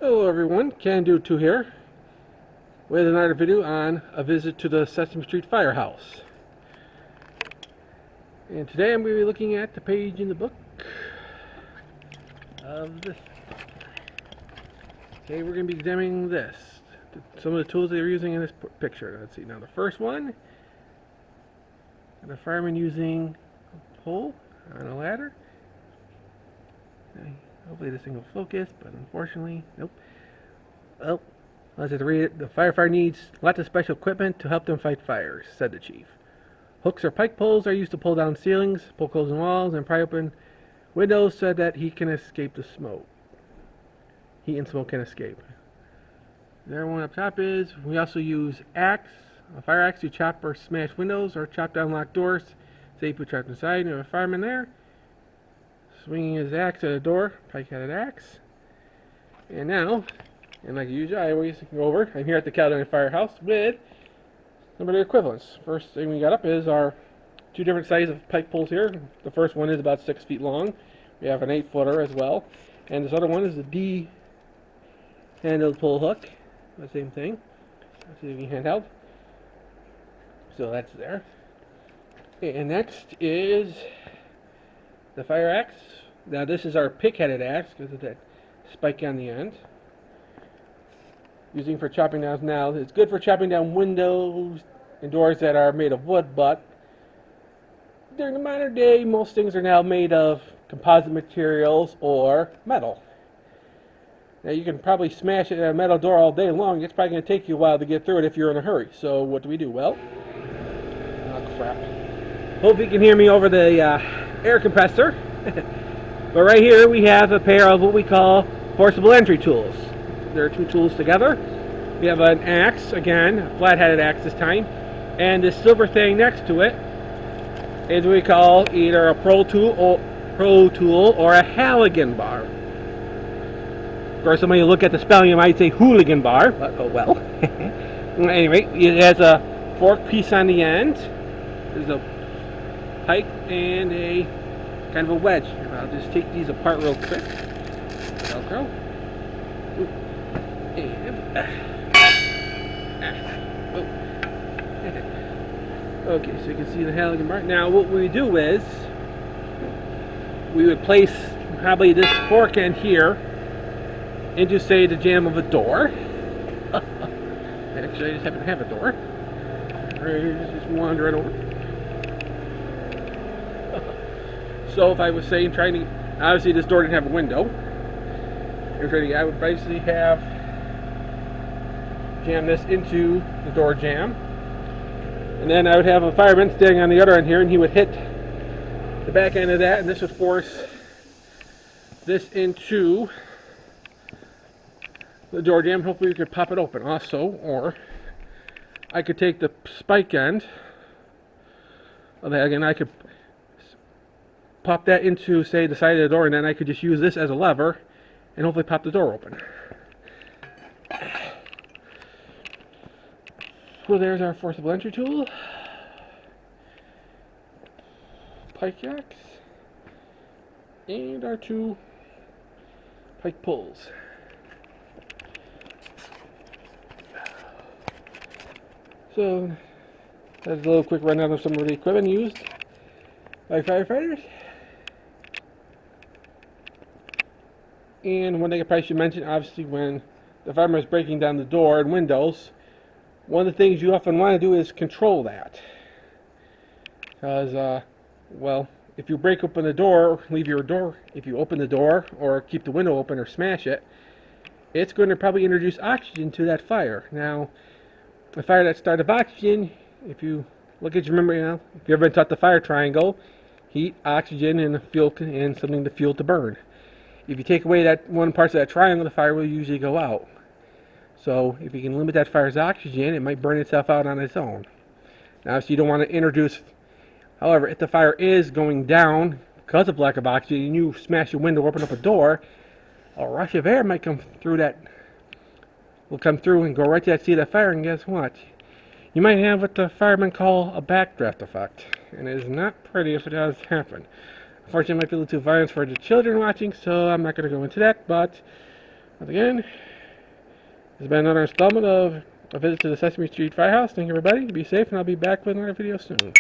Hello everyone, Can Do 2 here with another video on a visit to the Sesame Street Firehouse. And today I'm going to be looking at the page in the book of this. Okay, we're going to be examining this. Some of the tools they were using in this picture. Let's see, now the first one, the fireman using a pole on a ladder. Okay, hopefully this thing will focus, but unfortunately, nope. Well, let's just read it. The firefighter needs lots of special equipment to help them fight fires, said the chief. Hooks or pike poles are used to pull down ceilings, pull closing walls, and pry open windows so that he can escape the smoke. Heat and smoke can escape. The other one up top is, we also use a fire axe to chop or smash windows or chop down locked doors. Say you put trapped inside, you have a fireman there, swinging his axe at a door, pike-headed axe. And now, and like usual, I always go over. I'm here at the Caledonia Firehouse with some of their equivalents. First thing we got up is our two different sizes of pike poles here. The first one is about 6 feet long. We have an 8-footer as well. And this other one is a D-handled pole hook. The same thing. Let's see if you can handheld. So that's there. And next is the fire axe. Now this is our pick-headed axe because of that spike on the end. Using for chopping down now. It's good for chopping down windows and doors that are made of wood, but during the modern day, most things are now made of composite materials or metal. Now you can probably smash a metal door all day long. It's probably going to take you a while to get through it if you're in a hurry. So what do? Well, oh crap. Hope you can hear me over the air compressor. But right here we have a pair of what we call forcible entry tools. There are two tools together. We have an axe, again, a flat-headed axe this time, and this silver thing next to it is what we call either a pro tool or a Hooligan bar. Of course, when you look at the spelling, you might say Hooligan bar, but oh well. Anyway, it has a fork piece on the end. There's a pike and a kind of a wedge. I'll just take these apart real quick. Velcro. Okay, so you can see the Hooligan bar. Now, what we do is we would place probably this fork end here into, say, the jamb of a door. Actually, I just happen to have a door. Just wandering over. So, if I was saying, trying to, obviously this door didn't have a window. I would basically have jam this into the door jamb, and then I would have a fireman standing on the other end here, and he would hit the back end of that, and this would force this into the door jamb. Hopefully we could pop it open also, or I could take the spike end of that, and I could pop that into, say, the side of the door, and then I could just use this as a lever and hopefully pop the door open. So there's our forcible entry tool, pike axe, and our two pike poles. So that's a little quick rundown of some of the equipment used by firefighters. And one thing I probably should mention, obviously, when the fireman is breaking down the door and windows, one of the things you often want to do is control that. Because, well, if you break open the door, if you open the door or keep the window open or smash it, it's going to probably introduce oxygen to that fire. Now, a fire that starts with oxygen, if you look at, remember, if you've ever been taught the fire triangle, heat, oxygen, and fuel, and something to fuel to burn. If you take away that one part of that triangle, the fire will usually go out. So if you can limit that fire's oxygen, it might burn itself out on its own. Now, obviously, you don't want to introduce. However, if the fire is going down because of lack of oxygen, and you smash a window, open up a door, a rush of air might come through will come through and go right to that seat of that fire, and guess what? You might have what the firemen call a backdraft effect, and it is not pretty if it does happen. Unfortunately, it might be a little too violent for the children watching, so I'm not going to go into that, but Once again, this has been another installment of a visit to the Sesame Street Firehouse. Thank you, everybody. Be safe, and I'll be back with another video soon.